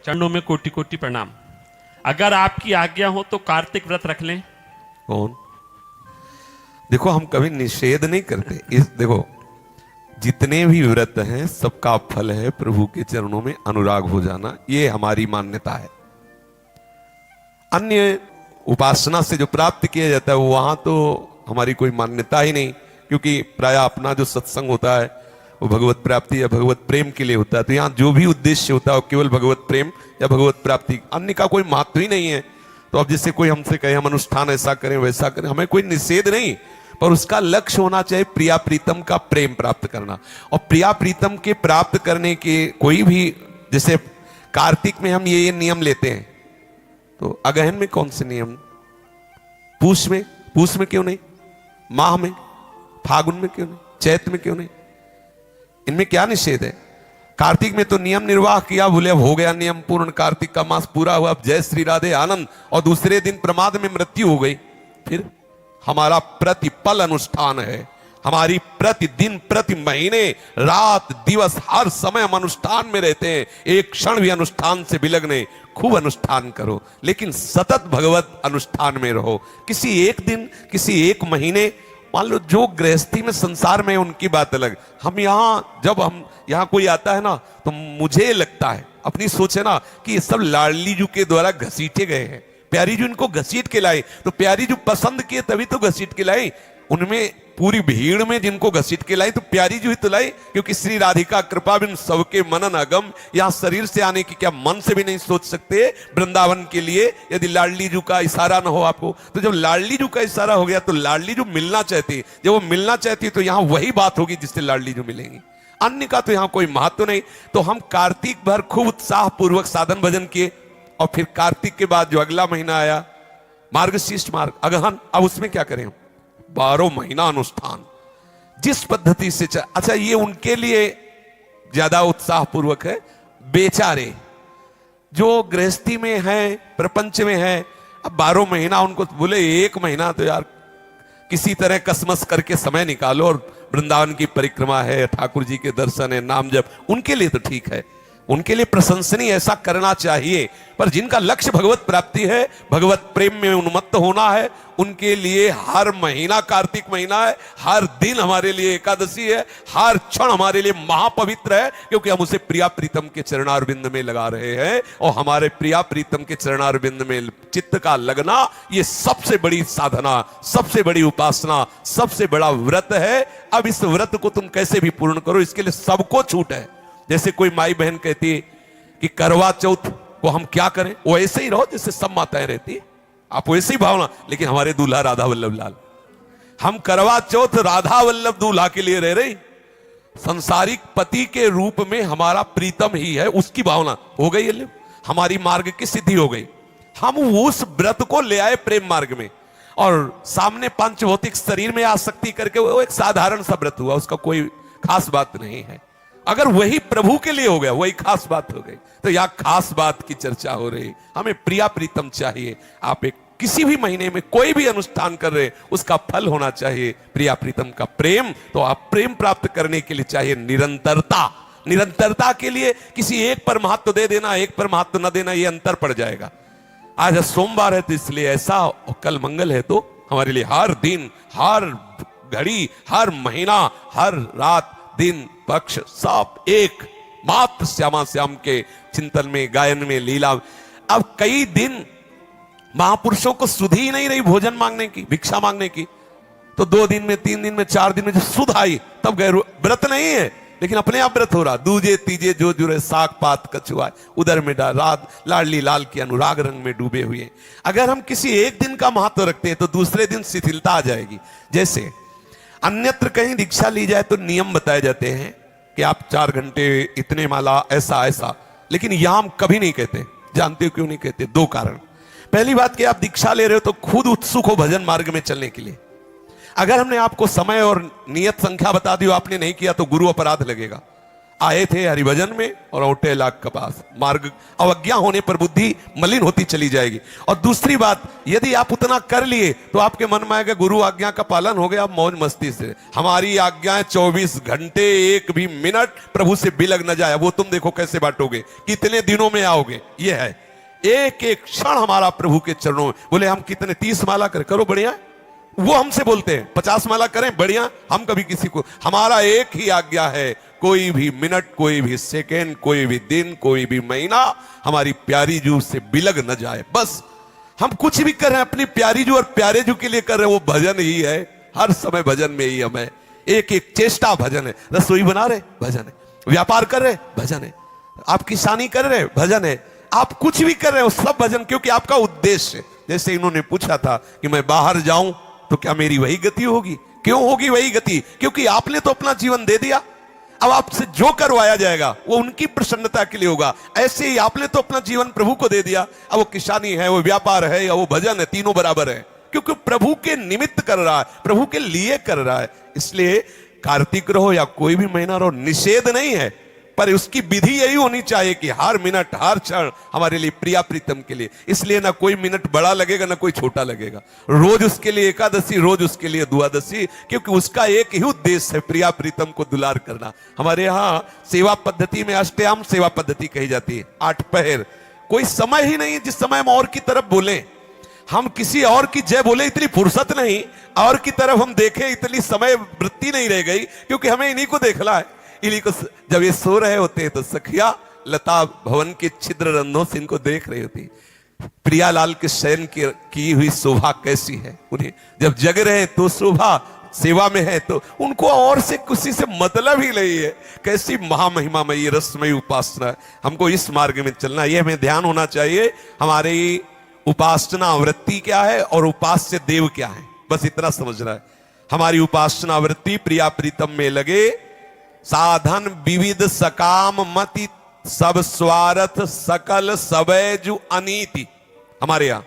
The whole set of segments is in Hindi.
चरणों में कोटि कोटि प्रणाम। अगर आपकी आज्ञा हो तो कार्तिक व्रत रख लें। कौन? देखो, हम कभी निषेध नहीं करते। इस देखो, जितने भी व्रत हैं सबका फल है प्रभु के चरणों में अनुराग हो जाना, ये हमारी मान्यता है। अन्य उपासना से जो प्राप्त किया जाता है वहां तो हमारी कोई मान्यता ही नहीं, क्योंकि प्राय अपना जो सत्संग होता है वो भगवत प्राप्ति या भगवत प्रेम के लिए होता है। तो यहाँ जो भी उद्देश्य होता है वो केवल भगवत प्रेम या भगवत प्राप्ति, अन्य का कोई महत्व ही नहीं है। तो अब जैसे कोई हमसे कहे हम अनुष्ठान ऐसा करें वैसा करें, हमें कोई निषेध नहीं, पर उसका लक्ष्य होना चाहिए प्रिया प्रीतम का प्रेम प्राप्त करना। और प्रिया प्रीतम के प्राप्त करने के कोई भी, जैसे कार्तिक में हम ये नियम लेते हैं, तो अगहन में कौन से नियम? पूष में क्यों नहीं? माह में, फागुन में क्यों नहीं? चैत में क्यों नहीं? इनमें क्या निषेध है? कार्तिक में तो नियम निर्वाह किया, बोले अब हो गया नियम पूर्ण, कार्तिक का मास पूरा हुआ, अब जय श्री राधे आनंद, और दूसरे दिन प्रमाद में मृत्यु हो गई। फिर हमारा प्रतिपल अनुष्ठान है, हमारी प्रतिदिन प्रति महीने रात दिवस हर समय हम अनुष्ठान में रहते हैं। एक क्षण भी अनुष्ठान से विलग्न, खूब अनुष्ठान करो, लेकिन सतत भगवत अनुष्ठान में रहो। किसी एक दिन, किसी एक महीने, मान लो जो गृहस्थी में संसार में उनकी बात अलग। हम यहाँ, जब हम यहाँ कोई आता है ना, तो मुझे लगता है, अपनी सोच है ना, कि ये सब लाडली जू के द्वारा घसीटे गए हैं। प्यारी जी इनको घसीट के लाई, तो प्यारी जी पसंद किए तभी तो घसीट के लाई। उनमें पूरी भीड़ में जिनको घसीट के लाई तो प्यारी जी ही तो लाई, क्योंकि श्री राधिका कृपा बिन सबके मनन अगम। यहाँ शरीर से आने की क्या मन से भी नहीं सोच सकते वृंदावन के लिए, यदि लाडली जू का इशारा ना हो आपको। तो जब लाडली जू का इशारा हो गया तो लाडली जू मिलना चाहती, जब वो मिलना चाहती तो यहाँ वही बात होगी जिससे लाडली जू मिलेंगी, अन्य का तो यहाँ कोई महत्व नहीं। तो हम कार्तिक भर खूब उत्साह पूर्वक साधन भजन किए, और फिर कार्तिक के बाद जो अगला महीना आया मार्गशीर्ष मार्ग अगहन, अब उसमें क्या करें? 12 महीना अनुष्ठान जिस पद्धति से अच्छा, ये उनके लिए ज्यादा उत्साह पूर्वक है। बेचारे जो गृहस्थी में है, प्रपंच में है, अब 12 महीना उनको बोले 1 महीना तो यार किसी तरह कसमस करके समय निकालो, और वृंदावन की परिक्रमा है, ठाकुर जी के दर्शन है, नाम जप, उनके लिए तो ठीक है, उनके लिए प्रशंसनीय, ऐसा करना चाहिए। पर जिनका लक्ष्य भगवत प्राप्ति है, भगवत प्रेम में उन्मत्त होना है, उनके लिए हर महीना कार्तिक महीना है, हर दिन हमारे लिए एकादशी है, हर क्षण हमारे लिए महापवित्र है, क्योंकि हम उसे प्रिया प्रीतम के चरणारविंद में लगा रहे हैं। और हमारे प्रिया प्रीतम के चरणारविंद में चित्त का लगना, ये सबसे बड़ी साधना, सबसे बड़ी उपासना, सबसे बड़ा व्रत है। अब इस व्रत को तुम कैसे भी पूर्ण करो, इसके लिए सबको छूट है। जैसे कोई माई बहन कहती है कि करवा चौथ को हम क्या करें, वो ऐसे ही रहो जैसे सब माताएं रहती है, आप वैसे ही भावना। लेकिन हमारे दूल्हा राधा वल्लभ लाल, हम करवा चौथ राधा वल्लभ दूल्हा के लिए रह रहे, संसारिक पति के रूप में हमारा प्रीतम ही है, उसकी भावना हो गई, हमारी मार्ग की सिद्धि हो गई। हम उस व्रत को ले आए प्रेम मार्ग में, और सामने पंचभौतिक शरीर में आसक्ति करके वो एक साधारण सा व्रत हुआ, उसका कोई खास बात नहीं है। अगर वही प्रभु के लिए हो गया, वही खास बात हो गई। तो यह खास बात की चर्चा हो रही, हमें प्रिया प्रीतम चाहिए। आप एक किसी भी महीने में कोई भी अनुष्ठान कर रहे, उसका फल होना चाहिए प्रिया प्रीतम का प्रेम। तो आप प्रेम प्राप्त करने के लिए चाहिए निरंतरता। निरंतरता के लिए किसी एक पर महत्व दे देना, एक पर महत्व न देना, यह अंतर पड़ जाएगा। आज सोमवार है तो इसलिए ऐसा, और कल मंगल है तो हमारे लिए हर दिन, हर घड़ी, हर महीना, हर रात, दिन, पक्ष सब एक मात्र श्यामा श्याम के चिंतन में, गायन में, लीला। अब कई दिन महापुरुषों को सुध ही नहीं रही भोजन मांगने की, भिक्षा मांगने की। तो 2 दिन में, 3 दिन में, 4 दिन में जब सुध आई तब गए। व्रत नहीं है लेकिन अपने आप व्रत हो रहा। दूजे तीजे जो जुरे साग पात कछुआ उधर में डाल, रात लाडली लाल के अनुराग रंग में डूबे हुए। अगर हम किसी एक दिन का महत्व रखते हैं तो दूसरे दिन शिथिलता आ जाएगी। जैसे अन्यत्र कहीं दीक्षा ली जाए तो नियम बताए जाते हैं कि आप 4 घंटे इतने माला, ऐसा ऐसा, लेकिन यहां हम कभी नहीं कहते। जानते हो क्यों नहीं कहते? 2 कारण। पहली बात कि आप दीक्षा ले रहे हो तो खुद उत्सुक हो भजन मार्ग में चलने के लिए। अगर हमने आपको समय और नियत संख्या बता दी, आपने नहीं किया तो गुरु अपराध लगेगा। आए थे हरिभजन में और औटे लाख कपास। मार्ग अवज्ञा होने पर बुद्धि मलिन होती चली जाएगी। और दूसरी बात, यदि आप उतना कर लिए तो आपके मन में आएगा गुरु आज्ञा का पालन हो गया, आप मौज मस्ती से। हमारी आज्ञाएं 24 घंटे, एक भी मिनट प्रभु से बिलग न जाए, वो तुम देखो कैसे बांटोगे, कितने दिनों में आओगे। ये है एक एक क्षण हमारा प्रभु के चरणों में। बोले हम कितने 30 माला करो, बढ़िया। वो हमसे बोलते हैं 50 माला करें, बढ़िया। हम कभी किसी को, हमारा एक ही आज्ञा है, कोई भी मिनट, कोई भी सेकेंड, कोई भी दिन, कोई भी महीना हमारी प्यारी जू से बिलग न जाए। बस हम कुछ भी कर रहे हैं अपनी प्यारी जू और प्यारे जू के लिए कर रहे हैं, वो भजन ही है। हर समय भजन में ही हमें एक एक चेष्टा भजन है। रसोई बना रहे, भजन है। व्यापार कर रहे, भजन है। आप किसानी कर रहे, भजन है। आप कुछ भी कर रहे हो, सब भजन, क्योंकि आपका उद्देश्य है। जैसे इन्होंने पूछा था कि मैं बाहर जाऊं तो क्या मेरी वही गति होगी? क्यों होगी वही गति? क्योंकि आपने तो अपना जीवन दे दिया। अब आपसे जो करवाया जाएगा वो उनकी प्रसन्नता के लिए होगा। ऐसे ही आपने तो अपना जीवन प्रभु को दे दिया। अब वो किसानी है, वो व्यापार है, या वो भजन है, तीनों बराबर है, क्योंकि प्रभु के निमित्त कर रहा है, प्रभु के लिए कर रहा है। इसलिए कार्तिक रहो या कोई भी महीना रहो, निषेध नहीं है, पर उसकी विधि यही होनी चाहिए कि हर मिनट, हर क्षण हमारे लिए प्रिया प्रीतम के लिए। इसलिए ना कोई मिनट बड़ा लगेगा ना कोई छोटा लगेगा। रोज उसके लिए एकादशी, रोज उसके लिए द्वादशी, क्योंकि उसका एक ही उद्देश्य है, प्रिया प्रीतम को दुलार करना। हमारे यहाँ सेवा पद्धति में अष्टयाम सेवा पद्धति कही जाती है, 8 पहर। कोई समय ही नहीं जिस समय हम और की तरफ बोले, हम किसी और की जय बोले, इतनी फुर्सत नहीं। और की तरफ हम देखें, इतनी समय वृत्ति नहीं रह गई, क्योंकि हमें इन्हीं को देखना है। इन्हीं को जब ये सो रहे होते हैं तो सखिया लता भवन के छिद्र रंध्रों से इनको देख रही होती। प्रियालाल के शयन की हुई शोभा कैसी है। उन्हें जब जग रहे तो शोभा, सेवा में है तो उनको और से किसी से मतलब ही नहीं है। कैसी महामहिमामयी रसमयी उपासना है। हमको इस मार्ग में चलना, यह हमें ध्यान होना चाहिए। हमारी उपासना वृत्ति क्या है और उपास्य देव क्या है, बस इतना समझना है। हमारी उपासना वृत्ति प्रिया प्रीतम में लगे, साधन विविध सकाम मति सब स्वार्थ सकल सबैजु अनीति। हमारे यहां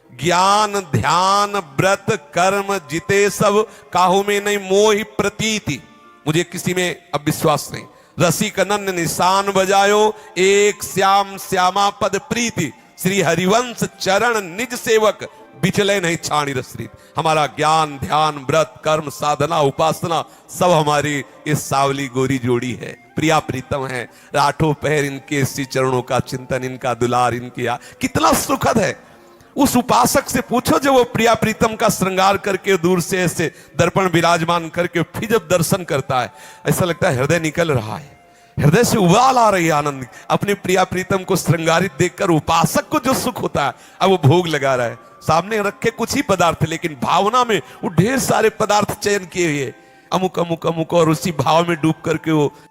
ज्ञान ध्यान व्रत कर्म जिते सब काहू में नहीं मोहि प्रतीति। मुझे किसी में अब विश्वास नहीं। रसिक नन्द निशान बजायो एक श्याम श्यामा पद प्रीति। श्री हरिवंश चरण निज सेवक बिचले नहीं छाणी रसरीत। हमारा ज्ञान ध्यान व्रत कर्म साधना उपासना सब हमारी इस सावली गोरी जोड़ी है, प्रिया प्रीतम है। राठों पहर इनके श्री चरणों का चिंतन, इनका दुलार, इनकी कितना सुखद है। उस उपासक से पूछो जो वो प्रिया प्रीतम का श्रृंगार करके दूर से ऐसे दर्पण विराजमान करके फिर जब दर्शन करता है, ऐसा लगता है हृदय निकल रहा है, हृदय से उबाल आ रही है आनंद। अपने प्रिया प्रीतम को श्रृंगारित देखकर उपासक को जो सुख होता है, अब वो भोग लगा रहा है, सामने रखे कुछ ही पदार्थ, लेकिन भावना में वो ढेर सारे पदार्थ चयन किए हुए, अमुक अमुक अमुक, और उसी भाव में डूब करके वो